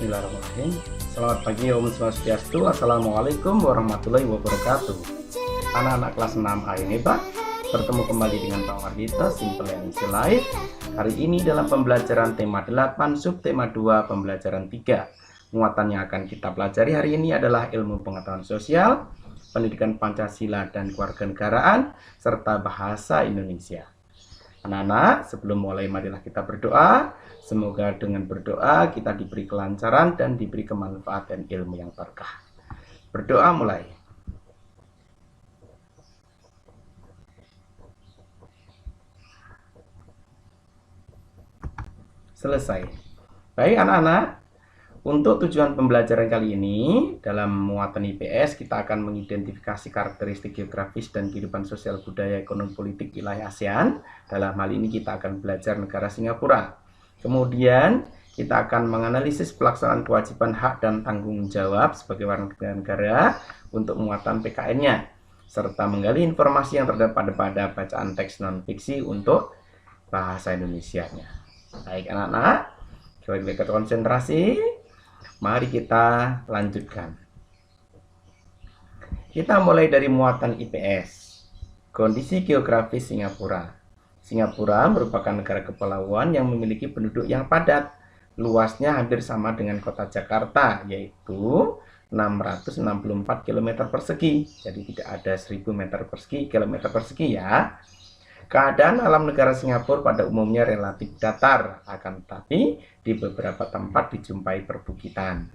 Bismillahirrahmanirrahim. Selamat pagi, Om Swastiastu. Assalamualaikum warahmatullahi wabarakatuh. Anak-anak kelas 6A ini Pak, bertemu kembali dengan Pak Wardito, Simple and Easy Life. Hari ini dalam pembelajaran tema 8, subtema 2, pembelajaran 3. Muatan yang akan kita pelajari hari ini adalah ilmu pengetahuan sosial, pendidikan Pancasila dan kewarganegaraan, serta bahasa Indonesia. Anak-anak, sebelum mulai marilah kita berdoa. Semoga dengan berdoa kita diberi kelancaran dan diberi kemanfaatan ilmu yang berkah. Berdoa mulai. Selesai. Baik anak-anak, untuk tujuan pembelajaran kali ini dalam muatan IPS kita akan mengidentifikasi karakteristik geografis dan kehidupan sosial budaya ekonomi politik wilayah ASEAN. Dalam hal ini kita akan belajar negara Singapura. Kemudian kita akan menganalisis pelaksanaan kewajiban hak dan tanggung jawab sebagai warga negara untuk muatan PKN-nya, serta menggali informasi yang terdapat pada bacaan teks non-fiksi untuk bahasa Indonesia-nya. Baik anak-anak, kita konsentrasi. Mari kita lanjutkan. Kita mulai dari muatan IPS. Kondisi geografis Singapura. Singapura merupakan negara kepulauan yang memiliki penduduk yang padat. Luasnya hampir sama dengan kota Jakarta, yaitu 664 km persegi. Jadi tidak ada 1000 meter persegi, kilometer persegi ya. Keadaan alam negara Singapura pada umumnya relatif datar, akan tetapi di beberapa tempat dijumpai perbukitan.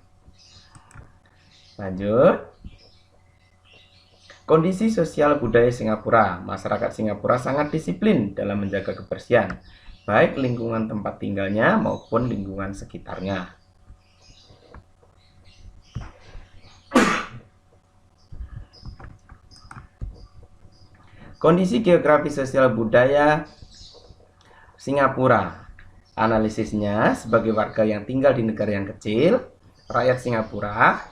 Lanjut. Kondisi sosial budaya Singapura. Masyarakat Singapura sangat disiplin dalam menjaga kebersihan, baik lingkungan tempat tinggalnya maupun lingkungan sekitarnya. Kondisi geografis sosial budaya Singapura. Analisisnya, sebagai warga yang tinggal di negara yang kecil, rakyat Singapura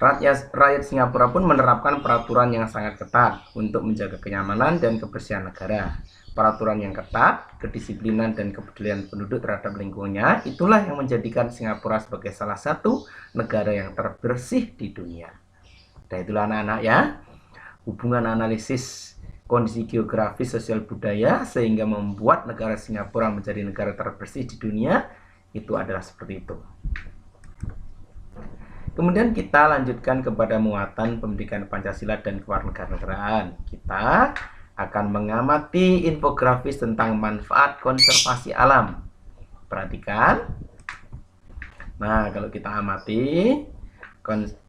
Rakyat Singapura pun menerapkan peraturan yang sangat ketat untuk menjaga kenyamanan dan kebersihan negara. Peraturan yang ketat, kedisiplinan dan kepedulian penduduk terhadap lingkungannya, itulah yang menjadikan Singapura sebagai salah satu negara yang terbersih di dunia. Nah itulah anak-anak ya, hubungan analisis kondisi geografis sosial budaya sehingga membuat negara Singapura menjadi negara terbersih di dunia, itu adalah seperti itu. Kemudian kita lanjutkan kepada muatan pendidikan Pancasila dan kewarganegaraan. Kita akan mengamati infografis tentang manfaat konservasi alam. Perhatikan. Nah, kalau kita amati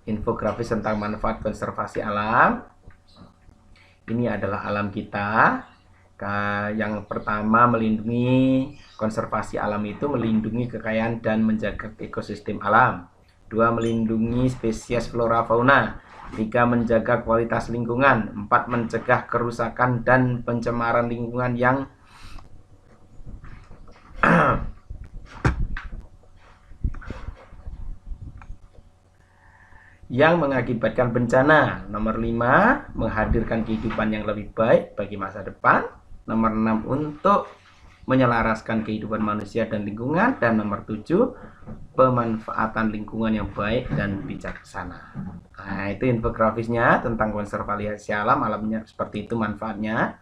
infografis tentang manfaat konservasi alam, ini adalah alam kita. Yang pertama, melindungi konservasi alam itu melindungi kekayaan dan menjaga ekosistem alam. 2. Melindungi spesies flora fauna. 3. Menjaga kualitas lingkungan. 4. Mencegah kerusakan dan pencemaran lingkungan yang mengakibatkan bencana. Nomor 5. Menghadirkan kehidupan yang lebih baik bagi masa depan. Nomor 6. Untuk menyelaraskan kehidupan manusia dan lingkungan. Dan nomor 7, pemanfaatan lingkungan yang baik dan bijaksana. Nah, itu infografisnya tentang konservasi alam. Alamnya seperti itu manfaatnya.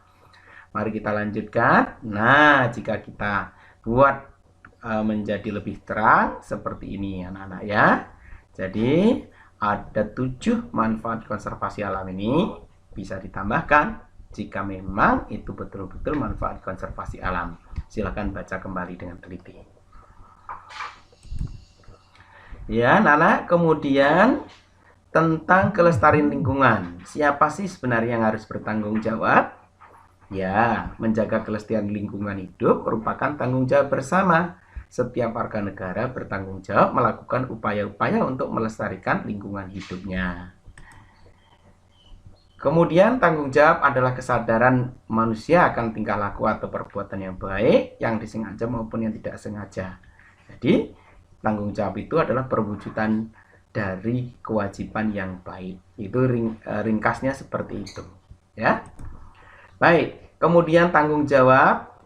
Mari kita lanjutkan. Nah, jika kita buat menjadi lebih terang seperti ini anak-anak ya. Jadi ada 7 manfaat konservasi alam ini bisa ditambahkan jika memang itu betul-betul manfaat konservasi alam. Silakan baca kembali dengan teliti. Ya, anak-anak, kemudian tentang kelestarian lingkungan. Siapa sih sebenarnya yang harus bertanggung jawab? Ya, menjaga kelestarian lingkungan hidup merupakan tanggung jawab bersama. Setiap warga negara bertanggung jawab melakukan upaya-upaya untuk melestarikan lingkungan hidupnya. Kemudian tanggung jawab adalah kesadaran manusia akan tingkah laku atau perbuatan yang baik, yang disengaja maupun yang tidak sengaja. Jadi tanggung jawab itu adalah perwujudan dari kewajiban yang baik. Itu ringkasnya seperti itu. Ya. Baik, kemudian tanggung jawab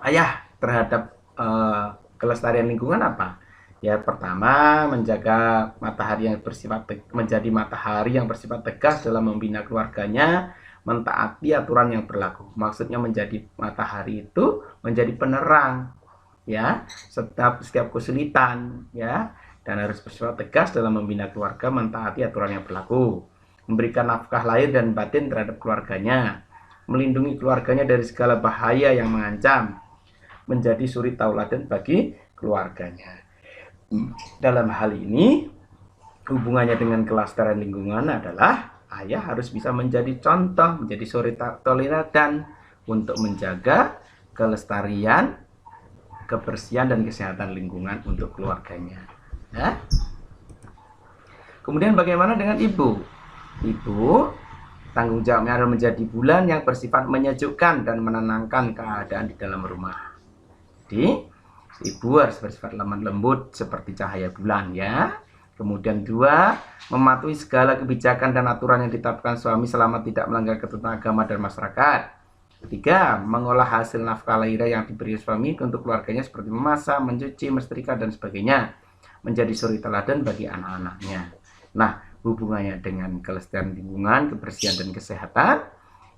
ayah terhadap kelestarian lingkungan apa? Ya, pertama, menjaga matahari yang menjadi matahari yang bersifat tegas dalam membina keluarganya, mentaati aturan yang berlaku. Maksudnya menjadi matahari itu menjadi penerang, ya, setiap kesulitan, ya, dan harus bersifat tegas dalam membina keluarga, mentaati aturan yang berlaku, memberikan nafkah lahir dan batin terhadap keluarganya, melindungi keluarganya dari segala bahaya yang mengancam, menjadi suri tauladan bagi keluarganya. Dalam hal ini, hubungannya dengan kelestarian lingkungan adalah ayah harus bisa menjadi contoh, menjadi suri tauladan untuk menjaga kelestarian, kebersihan dan kesehatan lingkungan untuk keluarganya. Ya. Kemudian bagaimana dengan ibu? Ibu tanggung jawabnya adalah menjadi bulan yang bersifat menyejukkan dan menenangkan keadaan di dalam rumah. Jadi ibu harus bersifat lemah lembut seperti cahaya bulan, ya. Kemudian 2, mematuhi segala kebijakan dan aturan yang ditetapkan suami selama tidak melanggar ketentuan agama dan masyarakat. 3, mengolah hasil nafkah lahir yang diberi suami untuk keluarganya seperti memasak, mencuci, mensetrika dan sebagainya, menjadi suri teladan bagi anak-anaknya. Nah, hubungannya dengan kelestarian lingkungan, kebersihan dan kesehatan,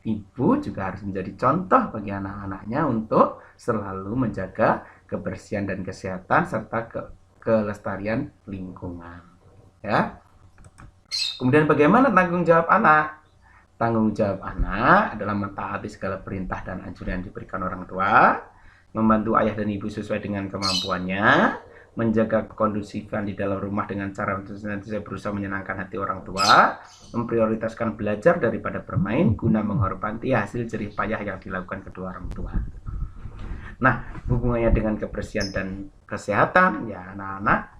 ibu juga harus menjadi contoh bagi anak-anaknya untuk selalu menjaga kebersihan dan kesehatan serta kelestarian lingkungan. Ya. Kemudian bagaimana tanggung jawab anak? Tanggung jawab anak adalah mentaati segala perintah dan anjuran yang diberikan orang tua, membantu ayah dan ibu sesuai dengan kemampuannya, menjaga kekondusifan di dalam rumah dengan cara senantiasa berusaha menyenangkan hati orang tua, memprioritaskan belajar daripada bermain guna menghormati hasil jerih payah yang dilakukan kedua orang tua. Nah, hubungannya dengan kebersihan dan kesehatan, ya anak-anak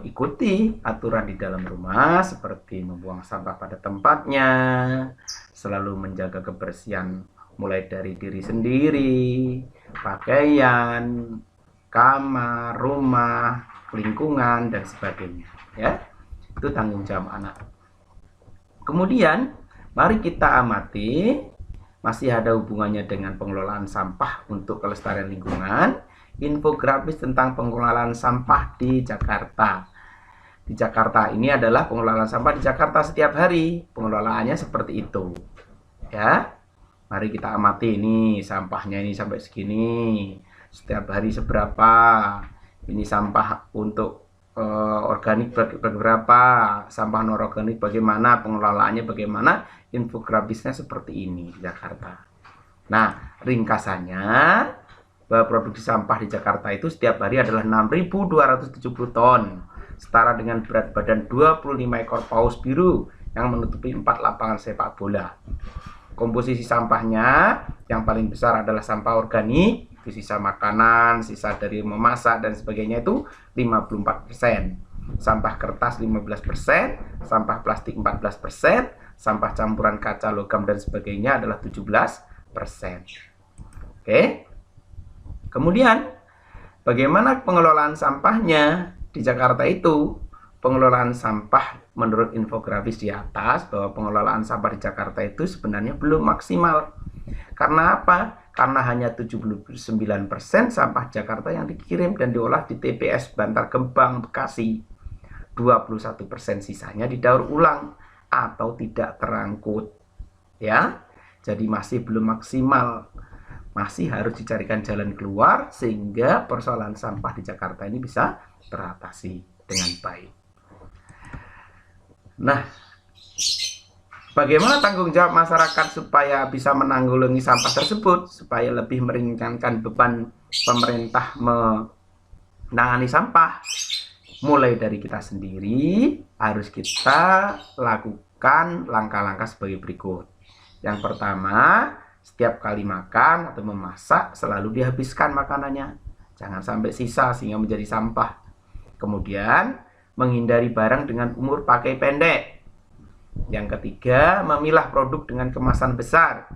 ikuti aturan di dalam rumah seperti membuang sampah pada tempatnya, selalu menjaga kebersihan mulai dari diri sendiri, pakaian, kamar, rumah, lingkungan dan sebagainya, ya. Itu tanggung jawab anak. Kemudian mari kita amati masih ada hubungannya dengan pengelolaan sampah untuk kelestarian lingkungan, infografis tentang pengelolaan sampah di Jakarta. Di Jakarta ini adalah pengelolaan sampah di Jakarta setiap hari. Pengelolaannya seperti itu. Ya. Mari kita amati ini sampahnya ini sampai segini. Setiap hari seberapa. Ini sampah untuk organik berapa, sampah non organik bagaimana, pengelolaannya bagaimana, infografisnya seperti ini di Jakarta. Nah, ringkasannya bahwa produksi sampah di Jakarta itu setiap hari adalah 6.270 ton, setara dengan berat badan 25 ekor paus biru yang menutupi 4 lapangan sepak bola. Komposisi sampahnya yang paling besar adalah sampah organik, itu sisa makanan, sisa dari memasak dan sebagainya itu 54%. Sampah kertas 15%, sampah plastik 14%, sampah campuran kaca, logam dan sebagainya adalah 17%. Oke. Kemudian bagaimana pengelolaan sampahnya di Jakarta itu? Pengelolaan sampah menurut infografis di atas bahwa pengelolaan sampah di Jakarta itu sebenarnya belum maksimal. Karena apa? Karena hanya 79% sampah Jakarta yang dikirim dan diolah di TPS Bantar Gebang, Bekasi. 21% sisanya didaur ulang atau tidak terangkut. Ya. Jadi masih belum maksimal. Masih harus dicarikan jalan keluar sehingga persoalan sampah di Jakarta ini bisa teratasi dengan baik. Nah, bagaimana tanggung jawab masyarakat supaya bisa menanggulangi sampah tersebut, supaya lebih meringankan beban pemerintah menangani sampah? Mulai dari kita sendiri, harus kita lakukan langkah-langkah sebagai berikut. Yang pertama, setiap kali makan atau memasak, selalu dihabiskan makanannya. Jangan sampai sisa sehingga menjadi sampah. Kemudian, menghindari barang dengan umur pakai pendek. Yang ketiga, memilah produk dengan kemasan besar.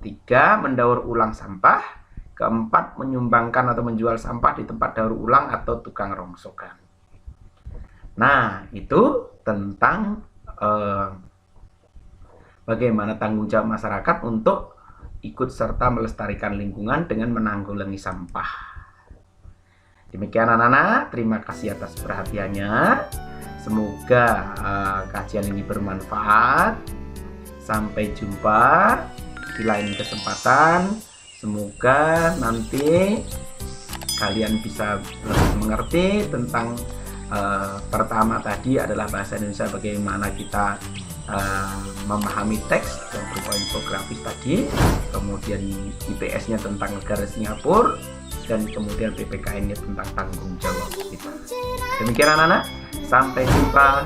3, mendaur ulang sampah. Keempat, menyumbangkan atau menjual sampah di tempat daur ulang atau tukang rongsokan. Nah, itu tentang bagaimana tanggung jawab masyarakat untuk ikut serta melestarikan lingkungan dengan menanggulangi sampah. Demikian anak-anak, terima kasih atas perhatiannya. Semoga kajian ini bermanfaat. Sampai jumpa di lain kesempatan. Semoga nanti kalian bisa lebih mengerti tentang pertama tadi adalah bahasa Indonesia, bagaimana kita memahami teks yang berupa infografis tadi, kemudian IPS-nya tentang negara Singapura, dan kemudian PPKN-nya tentang tanggung jawab kita. Demikian anak-anak, sampai jumpa.